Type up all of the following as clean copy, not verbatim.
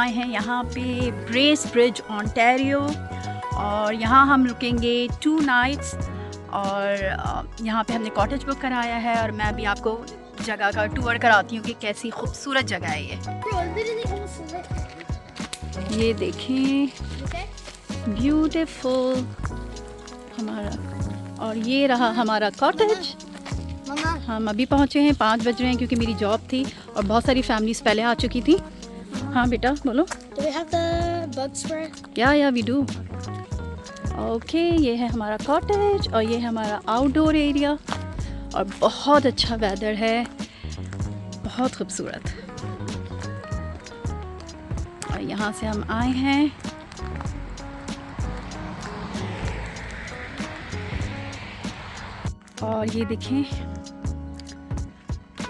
आए हैं यहाँ पे ब्रेस ब्रिज ओंटारियो, और यहाँ हम रुकेंगे 2 नाइट्स। और यहाँ पे हमने कॉटेज बुक कराया है, और मैं अभी आपको जगह का टूर कराती हूँ कि कैसी खूबसूरत जगह है ये देखें, ब्यूटीफुल हमारा। और ये रहा हमारा कॉटेज। हम अभी पहुँचे हैं, 5 बज रहे हैं क्योंकि मेरी जॉब थी और बहुत सारी फैमिलीज़ पहले आ चुकी थी। हाँ बेटा बोलो। Do we have the bug spray? या वी डू। ओके, ये है हमारा कॉटेज और ये है हमारा आउटडोर एरिया, और बहुत अच्छा वेदर है, बहुत खूबसूरत। और यहाँ से हम आए हैं। और ये देखें,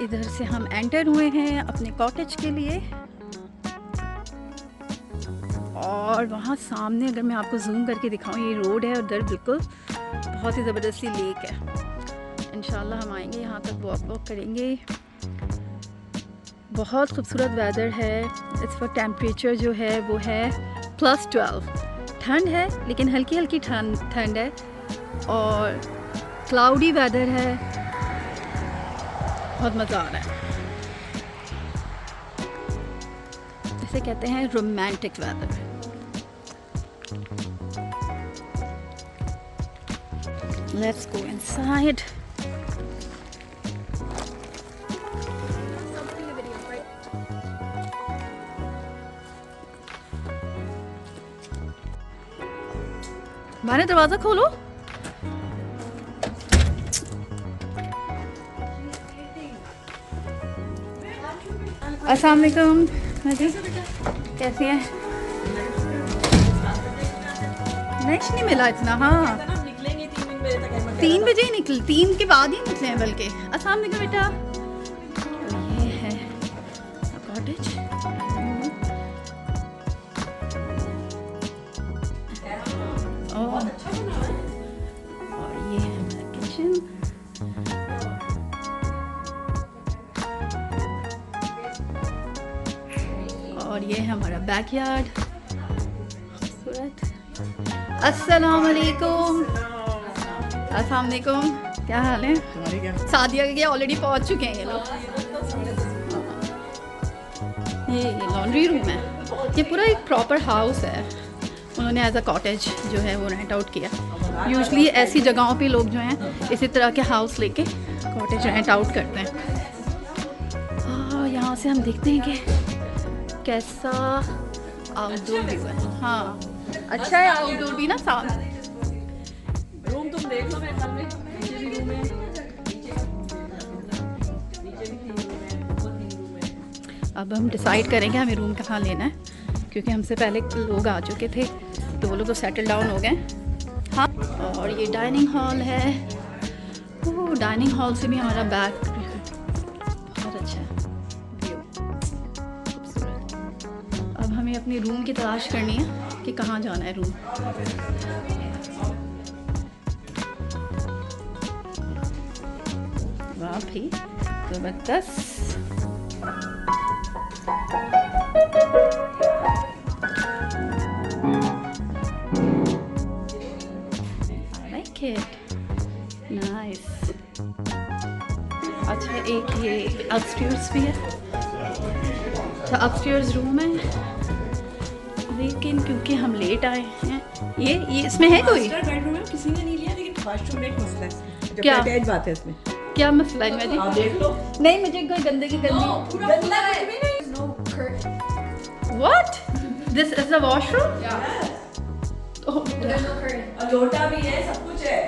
इधर से हम एंटर हुए हैं अपने कॉटेज के लिए, और वहाँ सामने अगर मैं आपको जूम करके दिखाऊं, ये रोड है, उधर बिल्कुल बहुत ही ज़बरदस्ती लेक है। इंशाल्लाह हम आएंगे यहाँ तक, वॉक करेंगे। बहुत खूबसूरत वेदर है। इस वक्त टेम्परेचर जो है वो है +12। ठंड है लेकिन हल्की हल्की ठंड है, और क्लाउडी वेदर है, बहुत मज़ा आ रहा है। इसे कहते हैं romantic weather. Let's go inside. बाहर दरवाजा खोलो। अस्सलाम वालेकुम, कैसी हैं? नेक्स्ट नहीं मिला इतना। हाँ 3 बजे ही निकल, 3 के बाद ही निकले हैं बल्कि। अस्सलाम वालेकुम बेटा। ये है कॉटेज। और ये है हमारा किचन। और ये है हमारा बैकयार्ड। खूबसूरत। अस्सलाम वालेकुम। अस्सलाम वालेकुम, क्या हाल है? सादिया के ऑलरेडी पहुंच चुके हैं ये लोग। ये लॉन्ड्री रूम है। ये पूरा एक प्रॉपर हाउस है, उन्होंने एज अ कॉटेज जो है वो रेंट आउट किया। यूजुअली ऐसी जगहों पे लोग जो हैं इसी तरह के हाउस लेके कॉटेज रेंट आउट करते हैं। और यहाँ से हम देखते हैं कि कैसा आउटडोर व्यू है। हाँ अच्छा है आउटडोर भी ना, साफ। रूम तुम देख लो मेरे ख्याल में, नीचे भी रूम है, नीचे भी 3 रूम है, ऊपर 3 रूम है। अब हम डिसाइड करेंगे हमें रूम कहाँ लेना है, क्योंकि हमसे पहले लोग आ चुके थे तो वो लोग तो सेटल डाउन हो गए। हाँ, और ये डाइनिंग हॉल है। वो डाइनिंग हॉल से भी हमारा बैक बहुत अच्छा है व्यू, खूबसूरत। अब हमें अपनी रूम की तलाश करनी है कि कहाँ जाना है रूम। वाह भाई ज़बरदस्त। नाइस। अच्छा एक ये अपस्टेयर्स भी है, तो अपस्टेयर्स रूम है, लेकिन क्योंकि हम लेट आए हैं, ये इसमें है कोई बेडरूम है, किसी ने नहीं लिया, लेकिन वॉशरूम में एक मसला है। क्या अटैच बात है इसमें। क्या मसला है? मैं आप देख लो। नहीं, मुझे कोई गंदगी गंदा है। What this is the washroom. लोटा भी है, सब कुछ है।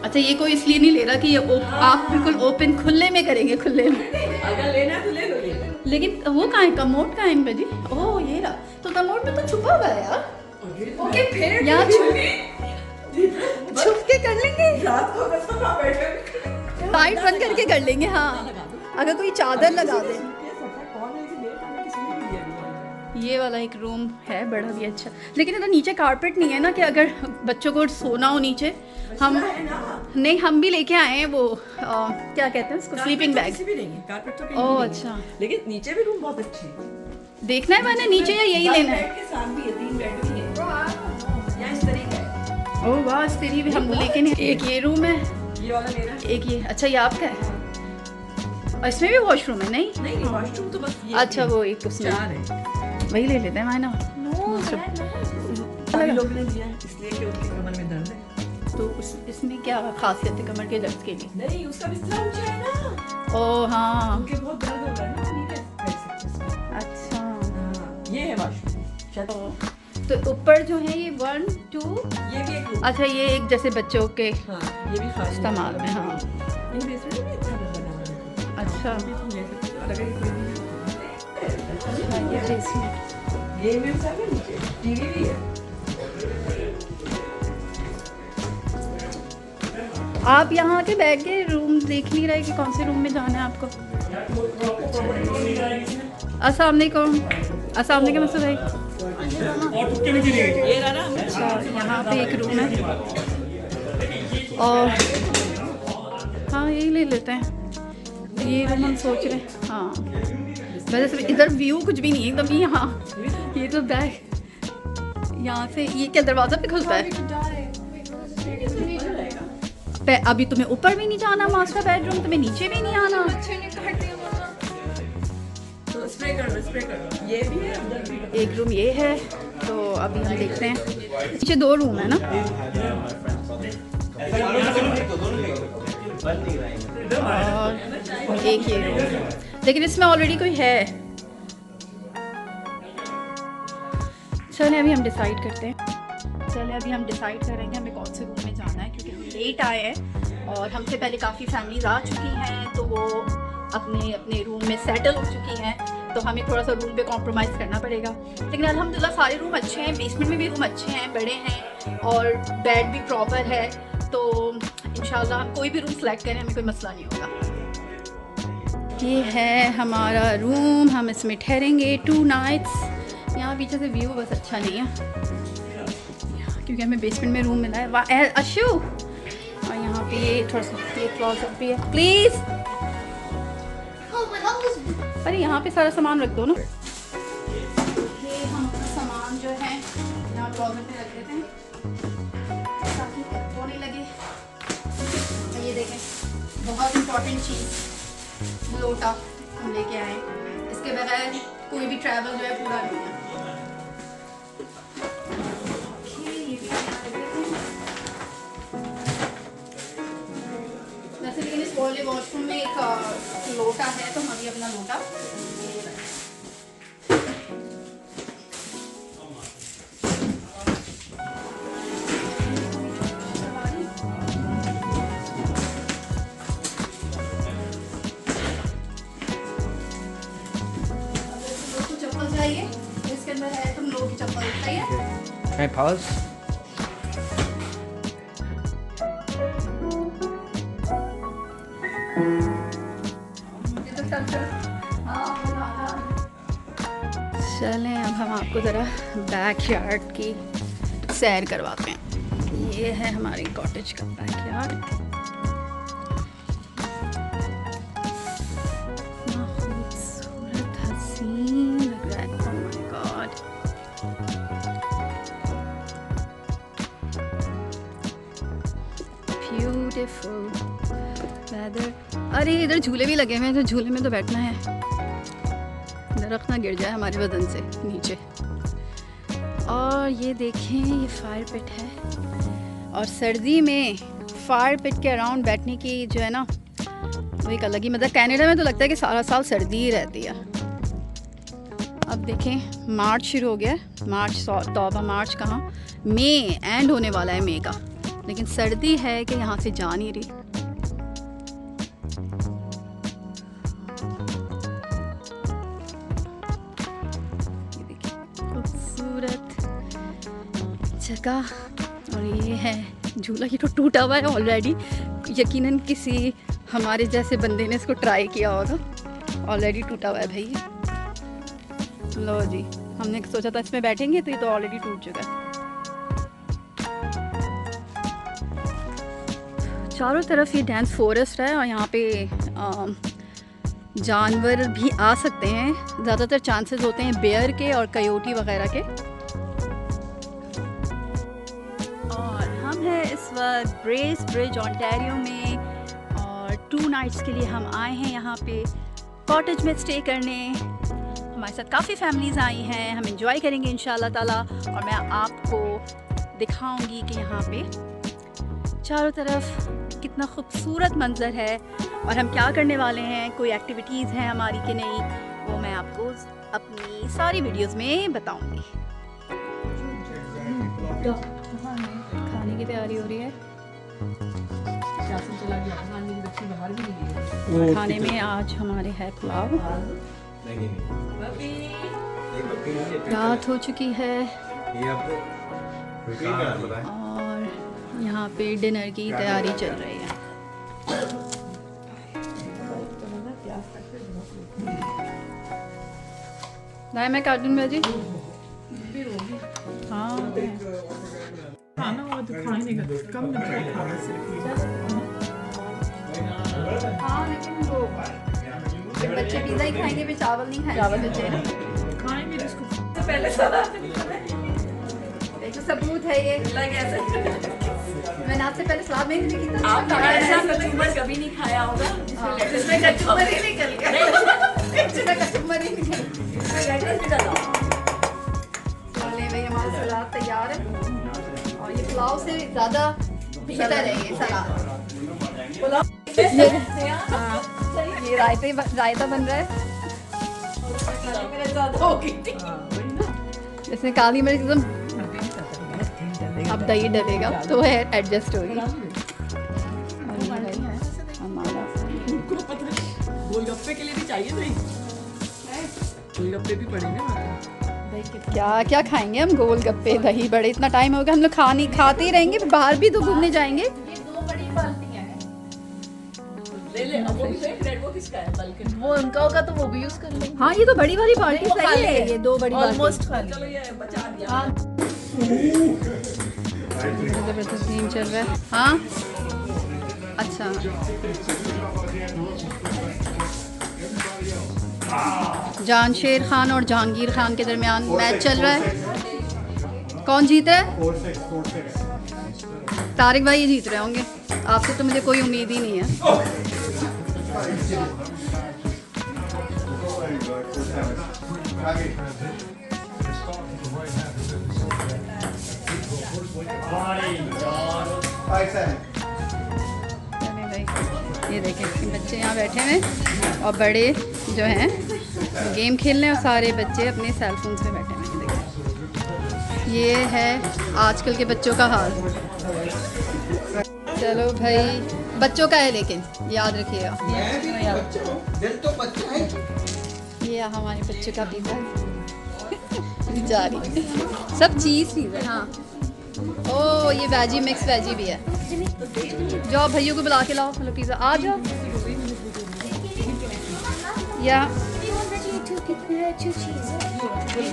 अच्छा ये कोई इसलिए नहीं ले रहा कि ये आप बिल्कुल ओपन खुले में करेंगे, खुले में। अगर लेना है तो ले लो ये। लेकिन वो कहाँ है, कमोड कहाँ है इनका जी? ओह ये रहा, तो कमोड में तो छुपा हुआ है यार। ओके फिर यहाँ छुप के कर लेंगे, रात को बस वहाँ बैठे लाइट बंद करके कर लेंगे। हाँ अगर कोई चादर लगा दे। ये वाला एक रूम है बड़ा भी अच्छा, लेकिन इधर नीचे कारपेट नहीं है ना, कि अगर बच्चों को सोना हो नीचे। हम नहीं, हम भी लेके आए हैं वो क्या कहते हैं उसको, स्लीपिंग बैग। भी नहीं है कारपेट तो कहीं ओह नहीं है। अच्छा, लेकिन नीचे भी रूम बहुत अच्छी है। देखना है मैंने नीचे या यही लेना है? बेड के साथ भी है, 3 बेड भी है यहाँ इस तरीके है। ओह वाह, इस तेरी भी हम लेके नहीं। एक ये रूम है, ये वाला मेरा एक ये। अच्छा ये आपका है? और इसमें भी वॉशरूम है? नहीं नहीं, वॉशरूम तो बस ये अच्छा वो एक उसमें 4 है। वही ले लेते हैं मायना। सभी लोग ने लिया है इसलिए कि उनकी कमर में दर्द है। तो इसमें क्या खासियत है कमर के दर्द के लिए? नहीं, उसका बिस्तर ऊंचा है ना, ओह हाँ, उनके बहुत दर्द हो रहा है ना, नहीं बैठ सकते इसमें। अच्छा। हाँ, ये है वॉशरूम। तो ऊपर जो है ये 1 2, ये भी एक रूम। अच्छा ये एक जैसे बच्चों के हाँ, ये भी खाली इस्तेमाल में। हाँ इन बेसमेंट में अच्छा बना हुआ है। अच्छा, ये तुम ले सकते हो, अगर ये कोई नहीं है। ये जैसी ये में सब है, नीचे टीवी भी है। आप यहाँ के बैठ के रूम देख नहीं रहे कि कौन से रूम में जाना है आपको? अस्सलाम वालेकुम। अस्सलाम वालेकुम मसूद भाई। ये रहा ना, अच्छा यहाँ पे एक रूम है और हाँ यही ले लेते हैं। ये रूम हम सोच रहे हैं। हाँ वैसे इधर व्यू कुछ भी नहीं है एकदम। यहाँ ये तो बैग यहाँ से ये क्या दरवाज़ा भी खुलता है? अभी तुम्हें ऊपर भी नहीं जाना मास्टर बेडरूम, तुम्हें नीचे भी नहीं आना। तो स्प्रे कर दो, स्प्रे कर दो। ये भी है, अंदर भी है। एक रूम ये है, तो अभी हम देखते हैं। पीछे 2 रूम है ना? और एक ये रूम, लेकिन इसमें ऑलरेडी कोई है। चलिए अभी हम डिसाइड करते हैं। चलिए अभी हम डिसाइड करेंगे हमें कौन से रूम में जाना है, क्योंकि हम लेट आए हैं और हमसे पहले काफ़ी फैमिलीज आ चुकी हैं, तो वो अपने अपने रूम में सेटल हो चुकी हैं, तो हमें थोड़ा सा रूम पे कॉम्प्रोमाइज़ करना पड़ेगा। लेकिन अल्हम्दुलिल्लाह सारे रूम अच्छे हैं, बेसमेंट में भी रूम अच्छे हैं, बड़े हैं और बेड भी प्रॉपर है, तो इंशाल्लाह हम कोई भी रूम सेलेक्ट करें हमें कोई मसला नहीं होगा। ये है हमारा रूम, हम इसमें ठहरेंगे 2 नाइट्स। यहाँ पीछे से व्यू बस अच्छा नहीं है क्योंकि हमें बेसमेंट में रूम मिला है। वाह अशु, और यहाँ पे ये थोड़ा सा ये क्लॉजेट भी है। प्लीज़ अरे यहाँ पे सारा सामान रख दो ना। ये हम अपना सामान जो है यहाँ क्लॉजेट में रख देते हैं ताकि वो नहीं लगे। ये देखें बहुत इम्पोर्टेंट चीज़, लोटा हम लेके आए, इसके बगैर कोई भी ट्रैवल जो है पूरा नहीं है। वैसे लेकिन इस वाले वॉशरूम में एक लोटा है, तो हम अभी अपना लोटा चप्पल चाहिए, इसके अंदर है तुम लोग की चप्पल चाहिए। Pause. चलें अब हम आपको ज़रा बैकयार्ड की सैर करवाते हैं। ये है हमारी कॉटेज का बैकयार्ड। खूबसूरत हसीन लग रहा है। Oh my God, beautiful weather. अरे इधर झूले भी लगे हुए हैं, तो झूले में तो बैठना है, दरख्त ना गिर जाए हमारे बदन से नीचे। और ये देखें ये फायर पिट है, और सर्दी में फायर पिट के अराउंड बैठने की जो है ना वो एक अलग ही मज़ा। कनाडा में तो लगता है कि सारा साल सर्दी ही रहती है। अब देखें मार्च शुरू हो गया, मार्च तौबा मार्च कहाँ, मई एंड होने वाला है मई का, लेकिन सर्दी है कि यहाँ से जा नहीं रही। जगह, और ये है झूला। ये तो टूटा हुआ है ऑलरेडी, यकीनन किसी हमारे जैसे बंदे ने इसको ट्राई किया होगा। ऑलरेडी टूटा हुआ है भाई। लो जी, हमने सोचा था इसमें बैठेंगे, तो ये तो ऑलरेडी टूट चुका है। चारों तरफ ये डेंस फॉरेस्ट है, और यहाँ पे जानवर भी आ सकते हैं, ज़्यादातर चांसेस होते हैं बेयर के और कयोटी वगैरह के। और हम हैं इस वक्त ब्रेस ब्रिज ओंटारियो में और 2 नाइट्स के लिए हम आए हैं यहाँ पे कॉटेज में स्टे करने। हमारे साथ काफ़ी फैमिलीज़ आई हैं, हम इंजॉय करेंगे इंशाल्लाह ताला। और मैं आपको दिखाऊंगी कि यहाँ पे चारों तरफ कितना खूबसूरत मंज़र है और हम क्या करने वाले हैं, कोई एक्टिविटीज़ हैं हमारी कि नहीं, वो मैं आपको अपनी सारी वीडियोस में बताऊंगी। खाने की तैयारी हो रही है। खाने में आज हमारे है पुलाव। रात हो चुकी है और यहाँ पे डिनर की तैयारी चल रही है। नहीं मैं काट दूँ भाजी। हाँ खाना हुआ तो खाने का कम ना पड़े खाना हाँ, लेकिन वो बच्चे पिज़्ज़ा ही खाएंगे, फिर चावल नहीं खाएंगे। चावल बच्चे ना खाएंगे जिसको तो पहले सलाद देखो सबूत है ये। मैंने आपसे पहले सलाद में नहीं किया। आप ऐसा कचूमर कभी नहीं खाया होगा जिसमें कचूमर ही निकल गया। जिसमें कचूमर ही निकल चले भाई, हमारा सलाद तैयार है और ये पुलाव से ज़्यादा बेहतर है ये सलाद। ये रायता बन रहा है। इसमें काली मिर्च एकदम, अब दही डलेगा तो है एडजस्ट होगी। गोलगप्पे के लिए भी चाहिए दही, गोलगप्पे भी पड़े ना। क्या क्या खाएंगे हम, गोलगप्पे दही बड़े, इतना टाइम होगा हम लोग खाते ही रहेंगे, बाहर भी तो घूमने जाएंगे। ले अब वो भी देख रेड, वो किसका है? बल्कि वो उनका होगा तो वो भी यूज कर लेंगे। हाँ ये तो बड़ी वाली बाल्टी सही है, ये 2 बड़ी ऑलमोस्ट खाली। चलो ये बचा दिया। हाँ जबरदस्त गेम चल रहा है। हाँ अच्छा, जानशेर खान और जहांगीर खान के दरमियान मैच चल रहा है। कौन जीत रहा है? तारिक भाई ये जीत रहे होंगे, आपसे तो मुझे कोई उम्मीद ही नहीं है। ये देखें बच्चे यहाँ बैठे हैं और बड़े जो हैं गेम खेल रहे हैं और सारे बच्चे अपने सेल फोन्स में बैठे हैं। देखें ये है आजकल के बच्चों का हाल। चलो भाई, बच्चों का है लेकिन याद रखिएगा। ये हमारे बच्चों का पिज़्ज़ा जारी सब चीज़ पिज़्ज़ा। हाँ ओ ये वेजी मिक्स वेजी भी है। जाओ भैया को बुला के लाओ, हेलो पिज़्ज़ा आ जाओ। या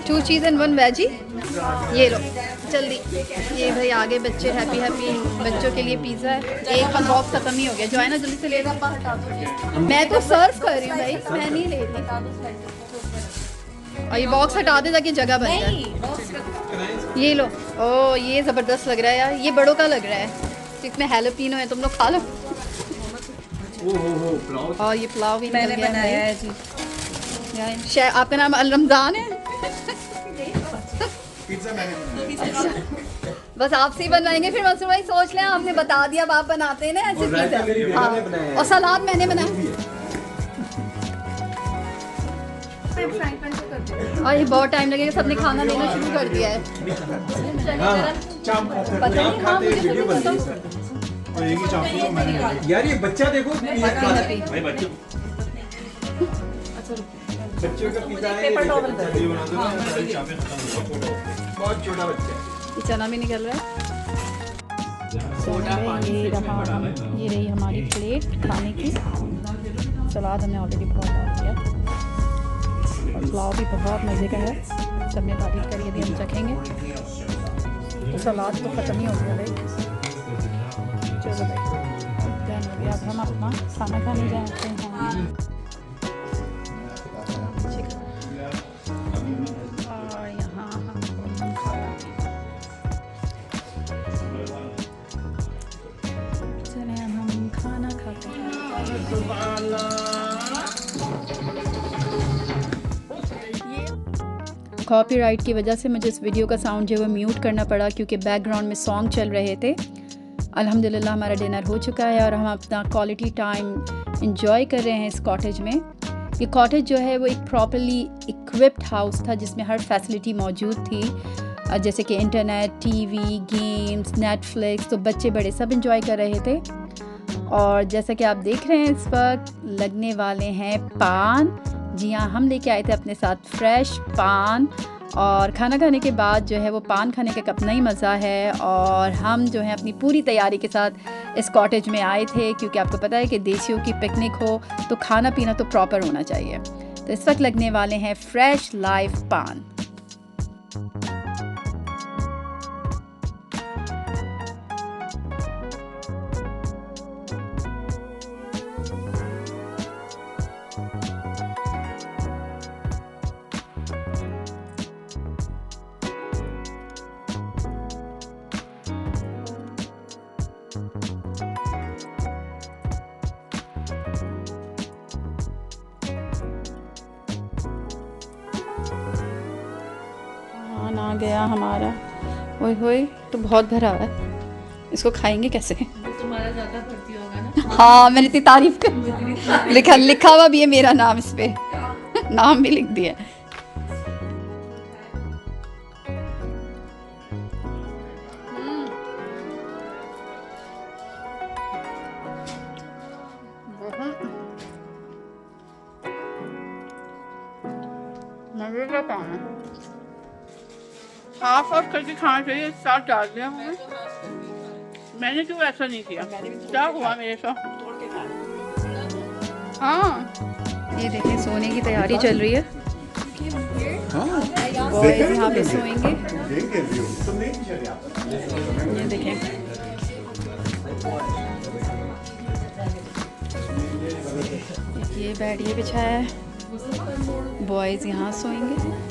2 चीज़ एंड 1 वेजी। ये लो जल्दी। ये भाई आगे बच्चे हैप्पी हैप्पी, बच्चों के लिए पिज़्ज़ा है। एक बॉक्स खत्म ही हो गया, जो है ना जल्दी से ले लो। मैं तो सर्व कर रही हूँ भाई, मैं नहीं ले रही। और ये बॉक्स हटा दे ताकि जगह बन जाए। ये लो। ओ ये ज़बरदस्त लग रहा है यार, ये बड़ों का लग रहा है, इसमें हैलोपिनो है, तुम लोग खा लो। और ये पुलाव भी मैंने बनाया है जी। आपका नाम रमज़ान है? अच्छा, बस आपसे ही बनवाएंगे फिर। मसरूम भाई सोच लें, आपने बता दिया, अब आप बनाते हैं ना ऐसे पिज़्ज़ा। हाँ और सलाद मैंने बनाया। और ये बहुत टाइम लगेगा, सबने खाना लेना शुरू कर दिया है। पता नहीं, हाँ मुझे तो पता। यार ये बच्चा देखो भाई बच्चों का पिज़्ज़ा है, बहुत छोटा बच्चा है। ये चना भी निकल रहा है। ये रही हमारी प्लेट खाने की। सलाद हमने ऑलरेडी बहुत डाल दिया और पुलाव भी बहुत मज़े का है, सबने तारीफ करी। यदि हम चखेंगे तो सलाद तो ख़त्म ही हो गया भाई। चलो भाई डन हो गया, अब हम अपना खाना खाने जाते हैं। कॉपीराइट की वजह से मुझे इस वीडियो का साउंड जो है वो म्यूट करना पड़ा क्योंकि बैकग्राउंड में सॉन्ग चल रहे थे। अल्हम्दुलिल्लाह हमारा डिनर हो चुका है और हम अपना क्वालिटी टाइम इंजॉय कर रहे हैं इस कॉटेज में। ये कॉटेज जो है वो एक प्रॉपर्ली इक्विप्ड हाउस था जिसमें हर फैसिलिटी मौजूद थी, जैसे कि इंटरनेट, टीवी, गेम्स, नेटफ्लिक्स। तो बच्चे बड़े सब इंजॉय कर रहे थे। और जैसा कि आप देख रहे हैं इस वक्त लगने वाले हैं पान। जी हाँ, हम लेके आए थे अपने साथ फ्रेश पान और खाना खाने के बाद जो है वो पान खाने का अपना ही मज़ा है। और हम जो है अपनी पूरी तैयारी के साथ इस कॉटेज में आए थे क्योंकि आपको पता है कि देसियों की पिकनिक हो तो खाना पीना तो प्रॉपर होना चाहिए। तो इस वक्त लगने वाले हैं फ्रेश लाइव पान। आ गया हमारा। ओए होए, तो बहुत भरा है, इसको खाएंगे कैसे? तुम्हारा ज़्यादा भर्ती होगा ना। हाँ, मैंने इतनी तारीफ कर लिखा हुआ भी है मेरा नाम इस पे, नाम भी लिख दिया। मजे का काम है। हाफ ऑफ करके खाना चाहिए, साथ डाल दिया मैंने क्यों ऐसा नहीं किया? क्या हुआ मेरे साथ? हाँ, ये देखें सोने की तैयारी चल रही है। बॉयज यहाँ पे सोएंगे। ये देखें, ये बेड ये बिछाया है, बॉयज यहाँ सोएंगे।